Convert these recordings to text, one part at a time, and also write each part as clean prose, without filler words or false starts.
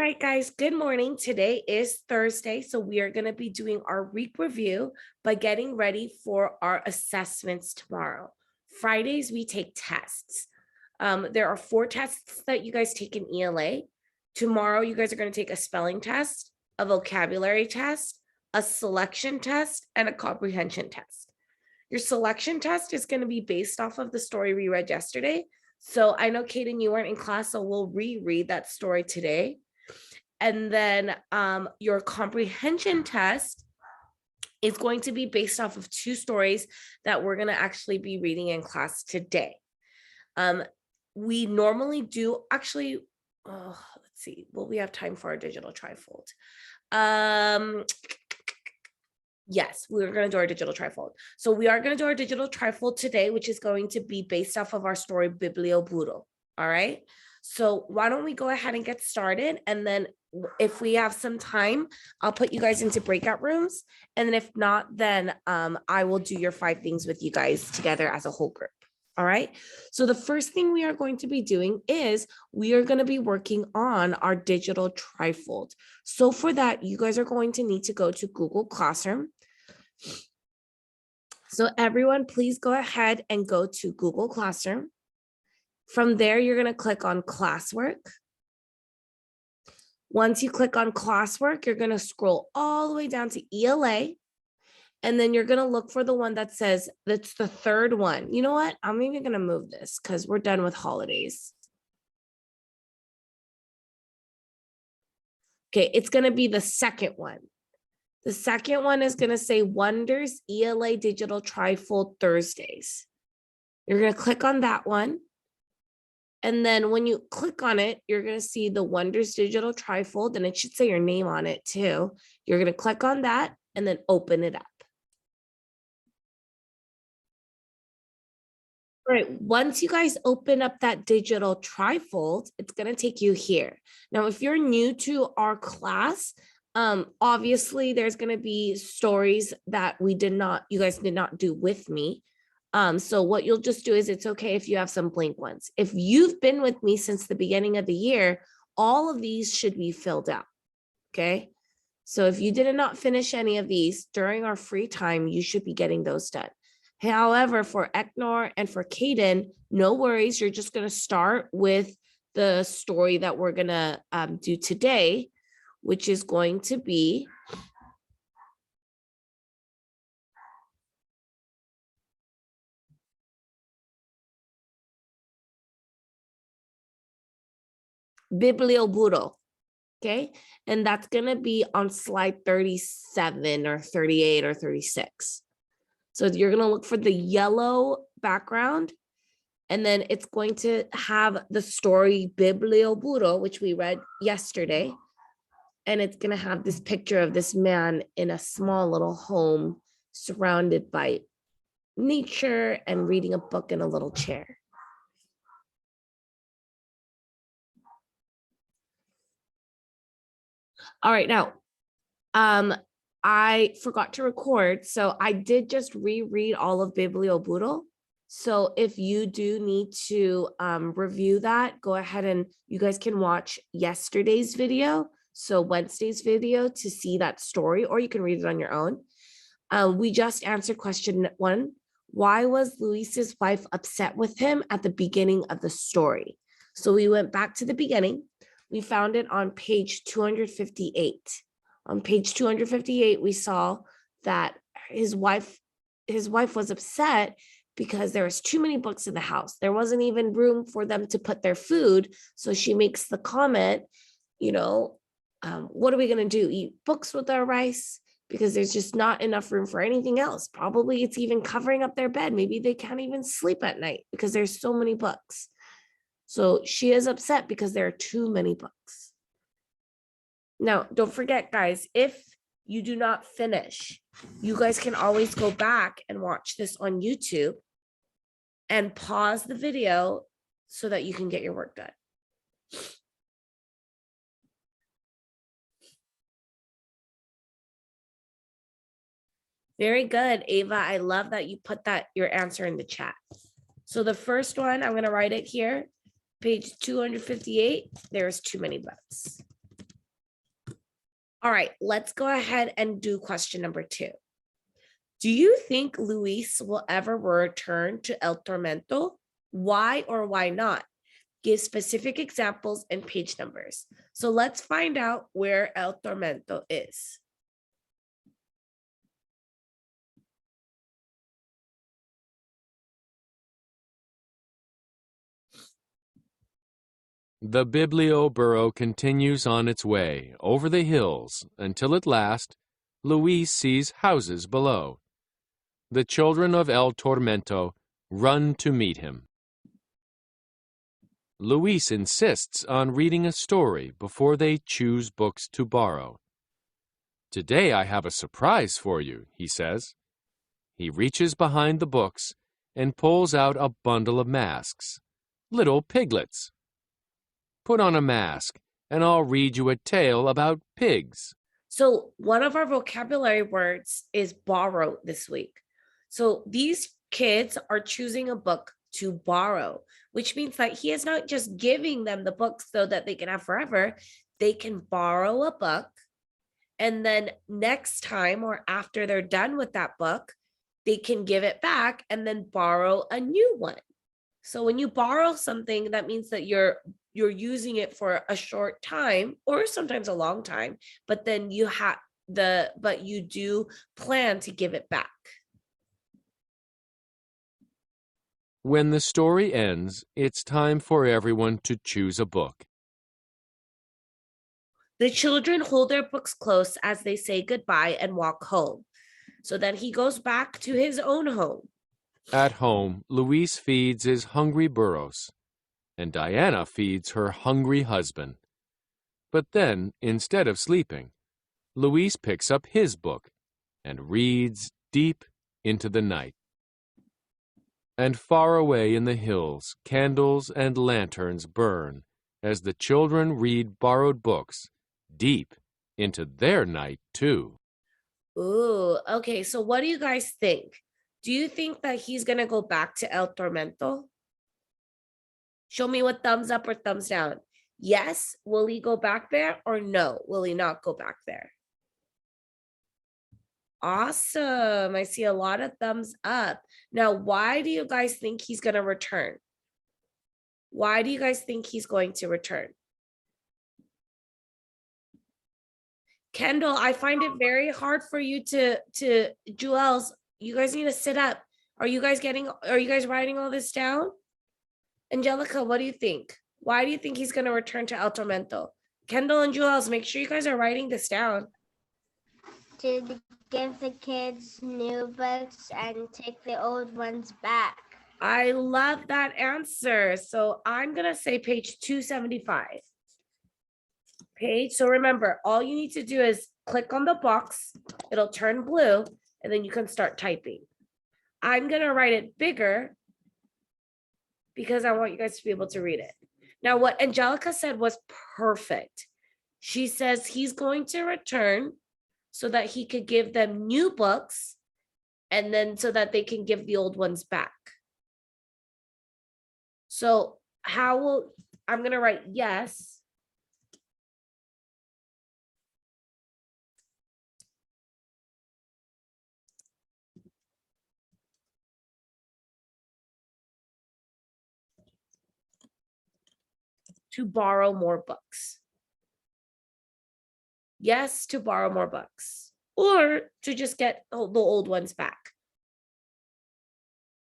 All right, guys, good morning. Today is Thursday, so we are going to be doing our week review by getting ready for our assessments tomorrow. Fridays, we take tests. There are 4 tests that you guys take in ELA. Tomorrow, you guys are going to take a spelling test, a vocabulary test, a selection test, and a comprehension test. Your selection test is going to be based off of the story we read yesterday. So I know, Kaden, you weren't in class, so we'll reread that story today. And then your comprehension test is going to be based off of 2 stories that we're going to actually be reading in class today. We normally do actually, let's see, will we have time for our digital trifold? Yes, we're going to do our digital trifold. So we are going to do our digital trifold today, which is going to be based off of our story Bibliobudo. All right. So why don't we go ahead and get started? And then if we have some time, I'll put you guys into breakout rooms. And then if not, then I will do your 5 things with you guys together as a whole group. All right. So the first thing we are going to be doing is we are going to be working on our digital trifold. So for that, you guys are going to need to go to Google Classroom. So everyone, please go ahead and go to Google Classroom. From there, you're going to click on classwork. Once you click on classwork, you're going to scroll all the way down to ELA. And then you're going to look for the one that says, that's the 3rd one. You know what? I'm even going to move this because we're done with holidays. Okay, it's going to be the 2nd one. The 2nd one is going to say Wonders ELA Digital Trifold Thursdays. You're going to click on that one. And then when you click on it, you're going to see the Wonders Digital Trifold, and it should say your name on it too. You're going to click on that and then open it up. All right, once you guys open up that digital trifold, it's going to take you here. Now, if you're new to our class, obviously there's going to be stories that you guys did not do with me. So what you'll just do is it's okay if you have some blank ones. If you've been with me since the beginning of the year, all of these should be filled out. Okay. So if you did not finish any of these during our free time, you should be getting those done. However, for Eknor and for Kaden, no worries. You're just going to start with the story that we're going to do today, which is going to be Biblioburo. Okay, and that's going to be on slide 37 or 38 or 36. So you're going to look for the yellow background, and then it's going to have the story Biblioburo, which we read yesterday. And it's going to have this picture of this man in a small little home surrounded by nature and reading a book in a little chair. All right, now, I forgot to record, so I did just reread all of Bibliobudo. So if you do need to review that, go ahead and you guys can watch yesterday's video, so Wednesday's video, to see that story, or you can read it on your own. We just answered question 1. Why was Luis's wife upset with him at the beginning of the story? So we went back to the beginning. We found it on page 258. On page 258, we saw that his wife was upset because there was too many books in the house. There wasn't even room for them to put their food. So she makes the comment, what are we going to do? Eat books with our rice? Because there's just not enough room for anything else. Probably it's even covering up their bed. Maybe they can't even sleep at night because there's so many books. So she is upset because there are too many books. Now, don't forget, guys, if you do not finish, you guys can always go back and watch this on YouTube and pause the video so that you can get your work done. Very good, Ava. I love that you put your answer in the chat. So the first one, I'm going to write it here. Page 258, there's too many books. All right, let's go ahead and do question number 2. Do you think Luis will ever return to El Tormento? Why or why not? Give specific examples and page numbers. So let's find out where El Tormento is. The Biblio burro continues on its way over the hills until at last Luis sees houses below. The children of El Tormento run to meet him. Luis insists on reading a story before they choose books to borrow. Today I have a surprise for you, he says. He reaches behind the books and pulls out a bundle of masks, little piglets. Put on a mask, and I'll read you a tale about pigs. So one of our vocabulary words is borrow this week. So these kids are choosing a book to borrow, which means that he is not just giving them the book so that they can have forever. They can borrow a book, and then next time or after they're done with that book, they can give it back and then borrow a new one. So when you borrow something, that means that you're using it for a short time or sometimes a long time, but then you do plan to give it back. When the story ends, it's time for everyone to choose a book. The children hold their books close as they say goodbye and walk home. So then he goes back to his own home. At home, Luis feeds his hungry burros, and Diana feeds her hungry husband. But then, instead of sleeping, Luis picks up his book and reads deep into the night. And far away in the hills, candles and lanterns burn as the children read borrowed books deep into their night, too. Ooh, okay. So what do you guys think? Do you think that he's going to go back to El Tormento? Show me what thumbs up or thumbs down. Yes, will he go back there, or no, will he not go back there? Awesome. I see a lot of thumbs up. Now, why do you guys think he's going to return? Why do you guys think he's going to return? Kendall, I find it very hard for you to Jewels, you guys need to sit up. Are you guys writing all this down? Angelica, what do you think? Why do you think he's going to return to El Tormento? Kendall and Jewels, make sure you guys are writing this down. To give the kids new books and take the old ones back. I love that answer. So I'm going to say page 275. So remember, all you need to do is click on the box. It'll turn blue, and then you can start typing. I'm going to write it bigger because I want you guys to be able to read it. Now, what Angelica said was perfect. She says he's going to return so that he could give them new books, and then so that they can give the old ones back. So I'm going to write yes. To borrow more books. Yes, to borrow more books, or to just get the old ones back.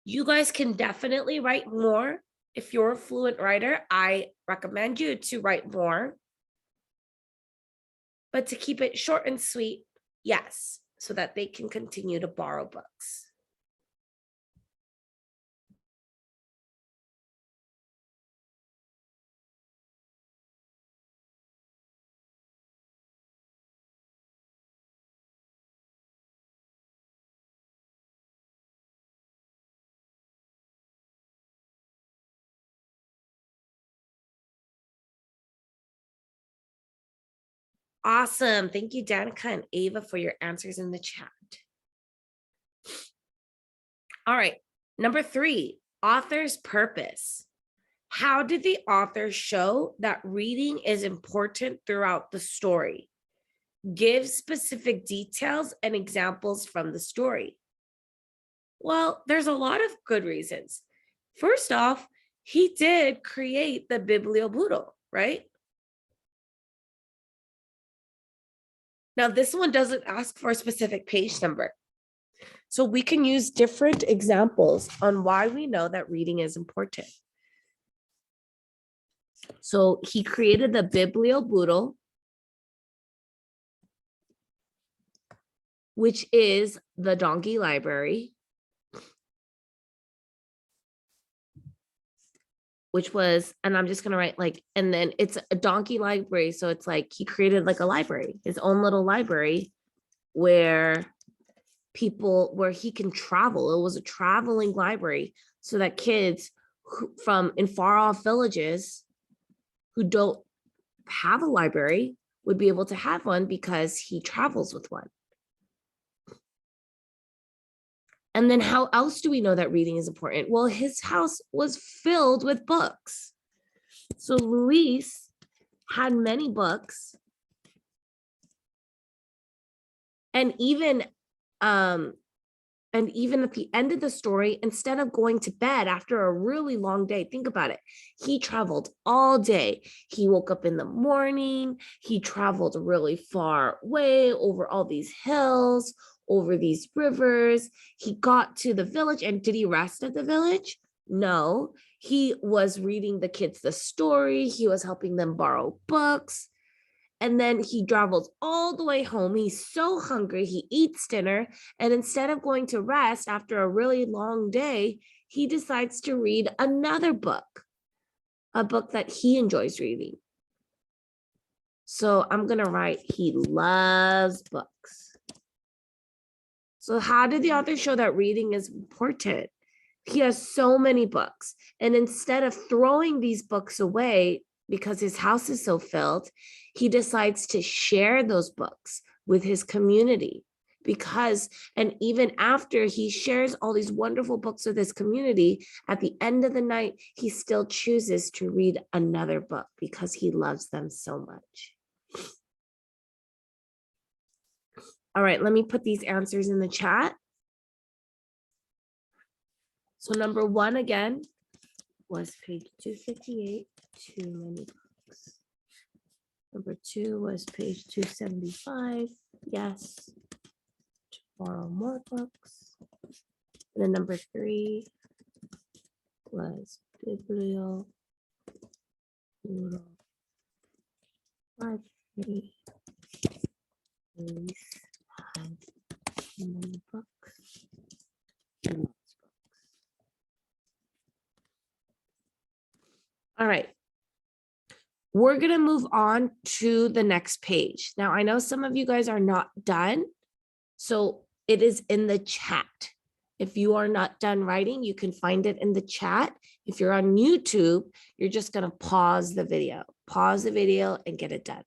You guys can definitely write more. If you're a fluent writer, I recommend you to write more. But to keep it short and sweet, yes, so that they can continue to borrow books. Awesome. Thank you, Danica and Ava, for your answers in the chat. All right. Number 3, author's purpose. How did the author show that reading is important throughout the story? Give specific details and examples from the story. Well, there's a lot of good reasons. First off, he did create the Biblioboodle, right? Now, this one doesn't ask for a specific page number. So we can use different examples on why we know that reading is important. So he created the Biblioboodle, which is the donkey library, which was, and I'm just going to write like, and then it's a donkey library. So it's like he created like a library, his own little library where he can travel. It was a traveling library so that kids from in far off villages who don't have a library would be able to have one because he travels with one. And then how else do we know that reading is important? Well, his house was filled with books. So Luis had many books. And even at the end of the story, instead of going to bed after a really long day, think about it. He traveled all day. He woke up in the morning. He traveled really far away over all these hills, over these rivers. He got to the village. And did he rest at the village? No. He was reading the kids the story. He was helping them borrow books. And then he travels all the way home. He's so hungry. He eats dinner. And instead of going to rest after a really long day, he decides to read another book, a book that he enjoys reading. So I'm going to write, he loves books. So how did the author show that reading is important? He has so many books. And instead of throwing these books away, because his house is so filled, he decides to share those books with his community. And even after he shares all these wonderful books with his community, at the end of the night, he still chooses to read another book because he loves them so much. All right, let me put these answers in the chat. So number 1 again was page 258. Too many books. Number 2 was page 275. Yes. To borrow more books. And then number 3 was Biblio. Library. Many books. All right. We're going to move on to the next page. Now, I know some of you guys are not done, so it is in the chat. If you are not done writing, you can find it in the chat. If you're on YouTube, you're just going to pause the video and get it done.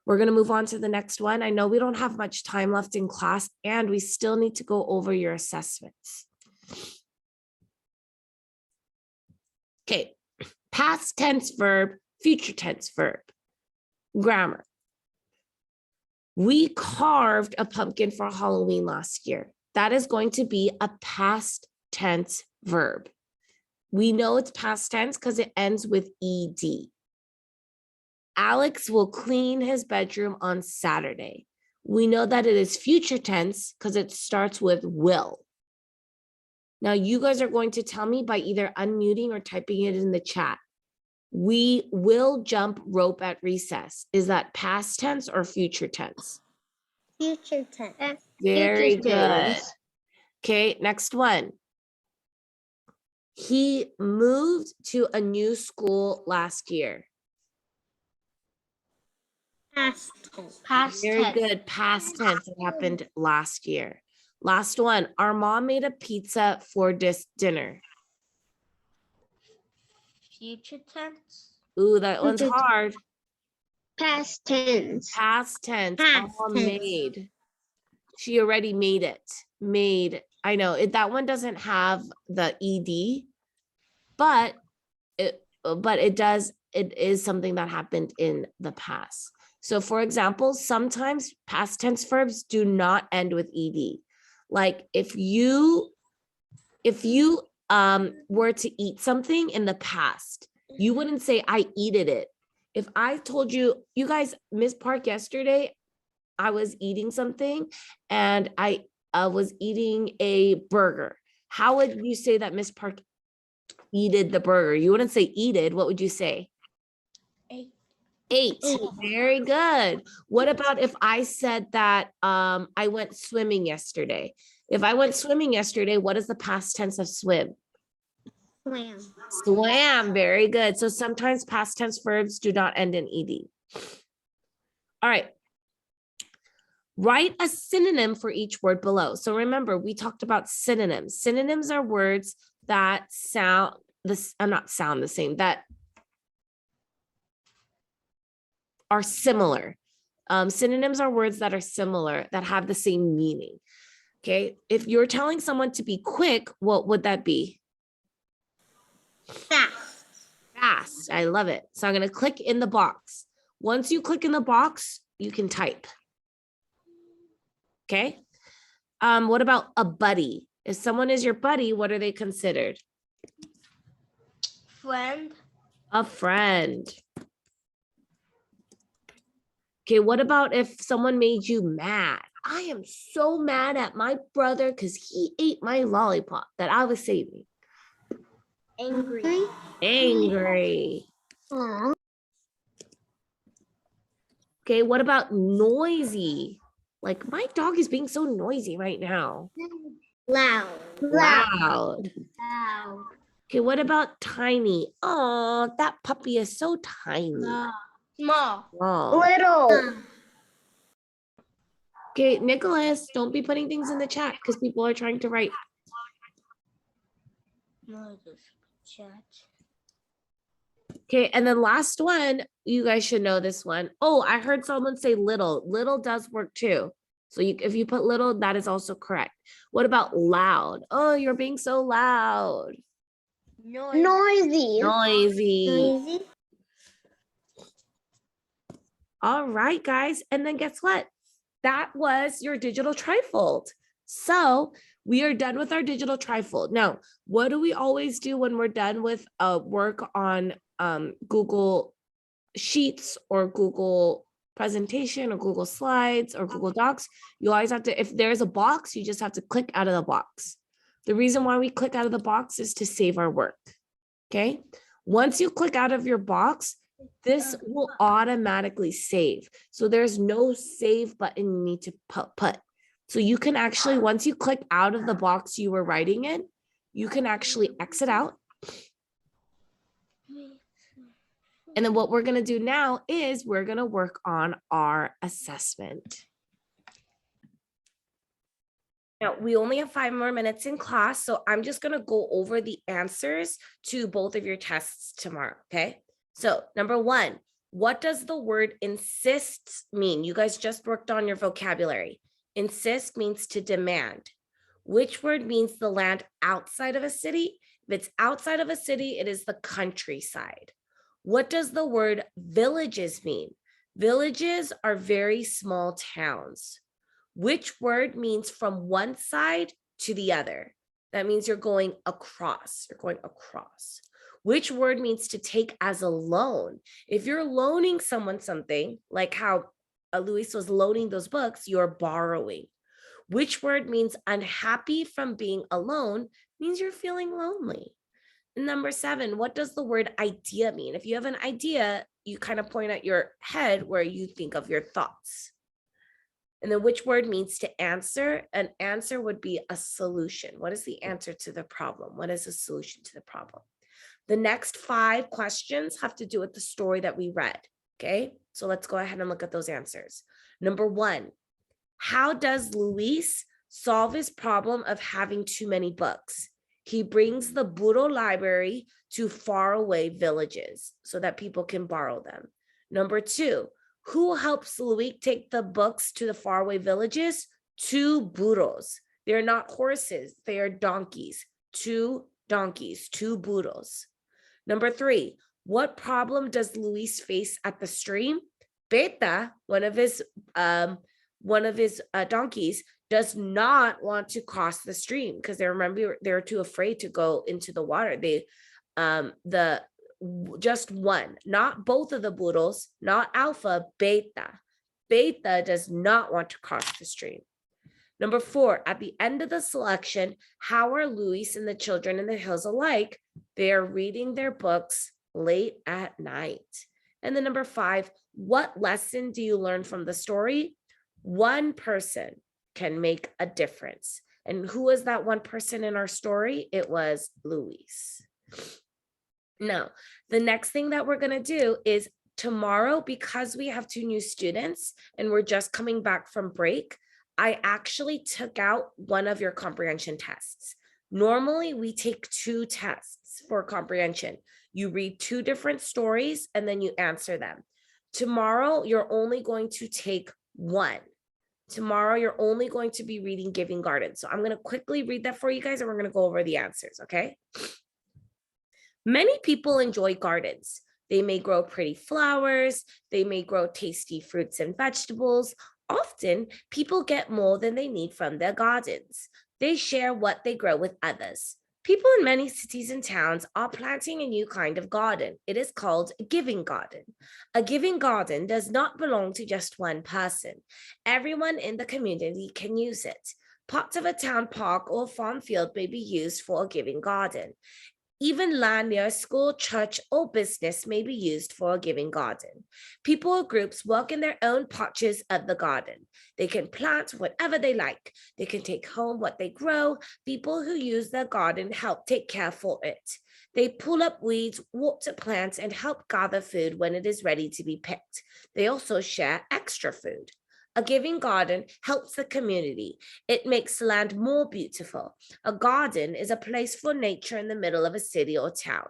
We're going to move on to the next one. I know we don't have much time left in class, and we still need to go over your assessments. Okay, past tense verb, future tense verb, grammar. We carved a pumpkin for Halloween last year. That is going to be a past tense verb. We know it's past tense because it ends with ed. Alex will clean his bedroom on Saturday. We know that it is future tense because it starts with will. Now you guys are going to tell me by either unmuting or typing it in the chat. We will jump rope at recess. Is that past tense or future tense? Future tense. Very Future good. tense. Okay, next one. He moved to a new school last year. Past tense. Past Very tense. good. Past tense. It happened last year. Last one. Our mom made a pizza for this dinner. Future tense. Ooh, that one's Future hard. Past tense. Past tense. Past All tense. made. She already made it. Made. I know that one doesn't have the ed, but it does it is something that happened in the past. So for example, sometimes past tense verbs do not end with ed. Like if you were to eat something in the past, you wouldn't say I eated it. If I told you, you guys, Miss Park yesterday, I was eating something and I was eating a burger. How would you say that Miss Park eated the burger? You wouldn't say eated. What would you say? Ate. Very good. What about if I said that I went swimming yesterday? If I went swimming yesterday, what is the past tense of swim? Swam. Swam. Very good. So sometimes past tense verbs do not end in ed. All right. Write a synonym for each word below. So remember, we talked about synonyms. Synonyms are words that sound this, not sound the same, that are similar. Synonyms are words that are similar, that have the same meaning. Okay, if you're telling someone to be quick, what would that be? Fast. Fast. I love it. So I'm going to click in the box. Once you click in the box, you can type. Okay. What about a buddy? If someone is your buddy, what are they considered? Friend. A friend. Okay, what about if someone made you mad? I am so mad at my brother because he ate my lollipop that I was saving. Angry. Angry. Aww. Okay, what about noisy? Like my dog is being so noisy right now. Loud. Loud. Loud. Okay, what about tiny? Oh, that puppy is so tiny. Small. Oh. Little. Okay, Nicholas, don't be putting things in the chat because people are trying to write. Okay, and then last one, you guys should know this one. Oh, I heard someone say little. Little does work too. So if you put little, that is also correct. What about loud? Oh, you're being so loud. Noisy. Noisy. All right, guys. And then guess what? That was your digital trifold. So we are done with our digital trifold. Now, what do we always do when we're done with work on Google Sheets or Google Presentation or Google Slides or Google Docs? You always have to, if there's a box, you just have to click out of the box. The reason why we click out of the box is to save our work. Okay. Once you click out of your box, this will automatically save. So there's no save button you need to put. So you can actually, once you click out of the box you were writing in, you can actually exit out. And then what we're going to do now is we're going to work on our assessment. Now, we only have 5 more minutes in class, so I'm just going to go over the answers to both of your tests tomorrow, okay? So number 1, what does the word insist mean? You guys just worked on your vocabulary. Insist means to demand. Which word means the land outside of a city? If it's outside of a city, it is the countryside. What does the word villages mean? Villages are very small towns. Which word means from one side to the other? That means you're going across. You're going across. Which word means to take as a loan? If you're loaning someone something, like how Luis was loaning those books, you're borrowing. Which word means unhappy from being alone? Means you're feeling lonely. Number 7, what does the word idea mean? If you have an idea, you kind of point at your head where you think of your thoughts. And then which word means to answer? An answer would be a solution. What is the answer to the problem? What is the solution to the problem? The next 5 questions have to do with the story that we read. Okay, so let's go ahead and look at those answers. Number 1, how does Luis solve his problem of having too many books? He brings the Burro library to faraway villages so that people can borrow them. Number 2, who helps Luis take the books to the faraway villages? 2 burros. They're not horses, they are donkeys. 2 donkeys, 2 burros. Number 3, What problem does Luis face at the stream? Beta, one of his donkeys, does not want to cross the stream because they're too afraid to go into the water. Just one, not both of the poodles, not Alpha, Beta. Beta does not want to cross the stream. Number 4, at the end of the selection, how are Luis and the children in the hills alike? They are reading their books late at night. And then number 5, what lesson do you learn from the story? One person can make a difference. And who was that one person in our story? It was Luis. Now, the next thing that we're going to do is tomorrow, because we have 2 new students and we're just coming back from break, I actually took out one of your comprehension tests. Normally, we take 2 tests for comprehension. You read 2 different stories and then you answer them. Tomorrow, you're only going to take 1. Tomorrow, you're only going to be reading Giving Garden. So I'm going to quickly read that for you guys and we're going to go over the answers, okay? Many people enjoy gardens. They may grow pretty flowers. They may grow tasty fruits and vegetables. Often, people get more than they need from their gardens. They share what they grow with others. People in many cities and towns are planting a new kind of garden. It is called a giving garden. A giving garden does not belong to just one person. Everyone in the community can use it. Parts of a town park or farm field may be used for a giving garden. Even land near a school, church, or business may be used for a giving garden. People or groups work in their own patches of the garden. They can plant whatever they like. They can take home what they grow. People who use their garden help take care for it. They pull up weeds, water plants, and help gather food when it is ready to be picked. They also share extra food. A giving garden helps the community. It makes land more beautiful. A garden is a place for nature in the middle of a city or town.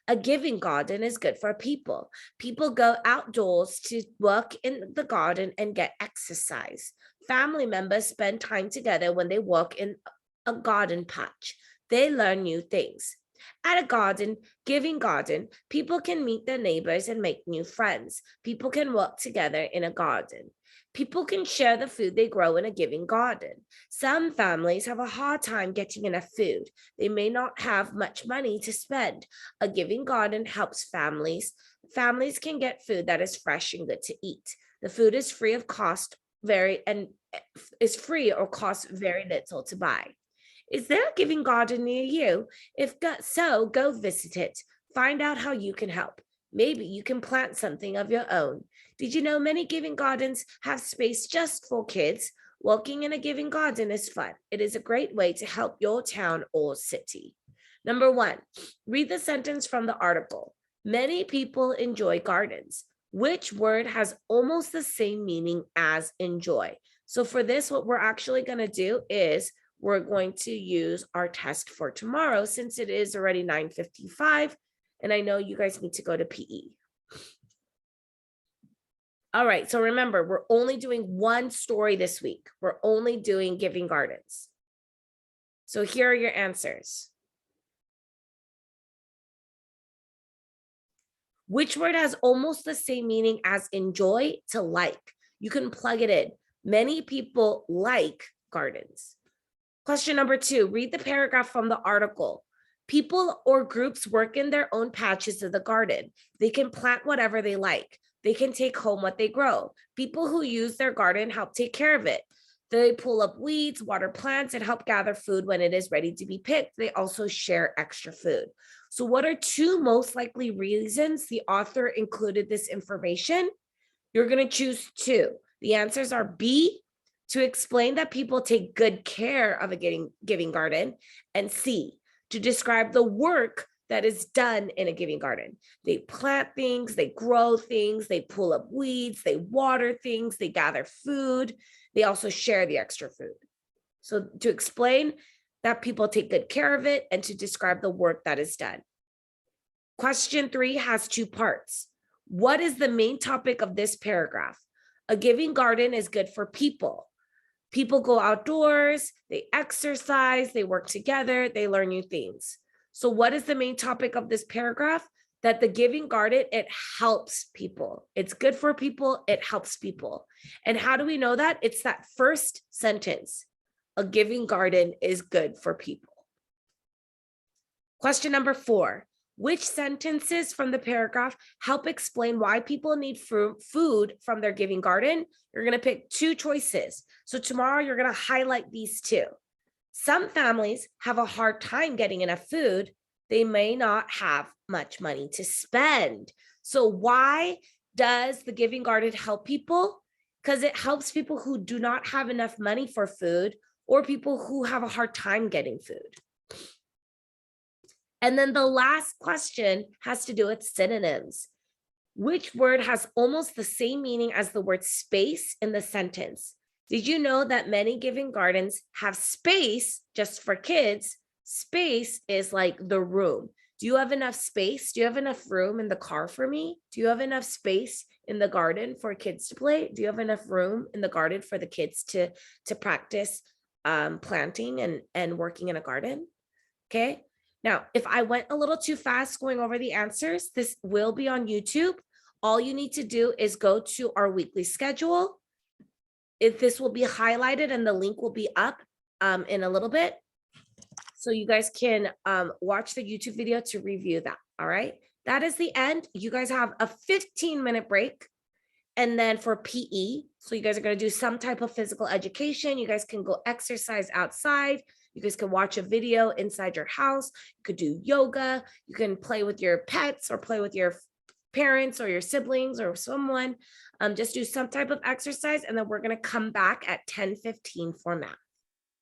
A giving garden is good for people. People go outdoors to work in the garden and get exercise. Family members spend time together when they work in a garden patch. They learn new things. At a giving garden, people can meet their neighbors and make new friends. People can work together in a garden. People can share the food they grow in a giving garden. Some families have a hard time getting enough food. They may not have much money to spend. A giving garden helps families. Families can get food that is fresh and good to eat. The food is free or costs very little to buy. Is there a giving garden near you? If so, go visit it. Find out how you can help. Maybe you can plant something of your own. Did you know many giving gardens have space just for kids? Working in a giving garden is fun. It is a great way to help your town or city. Number 1, read the sentence from the article. Many people enjoy gardens. Which word has almost the same meaning as enjoy? So for this, what we're actually going to do is we're going to use our test for tomorrow since it is already 9:55 and I know you guys need to go to PE. All right, so remember, we're only doing 1 story this week. We're only doing Giving Gardens. So here are your answers. Which word has almost the same meaning as enjoy to like? You can plug it in. Many people like gardens. Question number 2, read the paragraph from the article. People or groups work in their own patches of the garden. They can plant whatever they like. They can take home what they grow. People who use their garden help take care of it. They pull up weeds, water plants, and help gather food when it is ready to be picked. They also share extra food. So what are 2 most likely reasons the author included this information? You're going to choose 2. The answers are B, to explain that people take good care of a giving garden, and C, to describe the work that is done in a giving garden. They plant things, they grow things, they pull up weeds, they water things, they gather food. They also share the extra food. So to explain that people take good care of it and to describe the work that is done. Question 3 has 2 parts. What is the main topic of this paragraph? A giving garden is good for people. People go outdoors, they exercise, they work together, they learn new things. So what is the main topic of this paragraph? that the giving garden, it helps people. It's good for people. It helps people. And how do we know that? It's that first sentence. A giving garden is good for people. Question number 4. Which sentences from the paragraph help explain why people need food from their giving garden? You're going to pick 2 choices. So tomorrow you're going to highlight these 2. Some families have a hard time getting enough food. They may not have much money to spend. So why does the giving garden help people? Because it helps people who do not have enough money for food or people who have a hard time getting food. And then the last question has to do with synonyms. Which word has almost the same meaning as the word space in the sentence? Did you know that many giving gardens have space just for kids? Space is like the room. Do you have enough space? Do you have enough room in the car for me? Do you have enough space in the garden for kids to play? Do you have enough room in the garden for the kids to practice planting and working in a garden? Okay. Now, if I went a little too fast going over the answers, this will be on YouTube. All you need to do is go to our weekly schedule. If this will be highlighted and the link will be up in a little bit. So you guys can watch the YouTube video to review that. All right. That is the end. You guys have a 15-minute break. And then for PE, so you guys are going to do some type of physical education. You guys can go exercise outside. You guys can watch a video inside your house. You could do yoga. You can play with your pets or play with your parents or your siblings or someone. Just do some type of exercise. And then we're going to come back at 10:15 for math.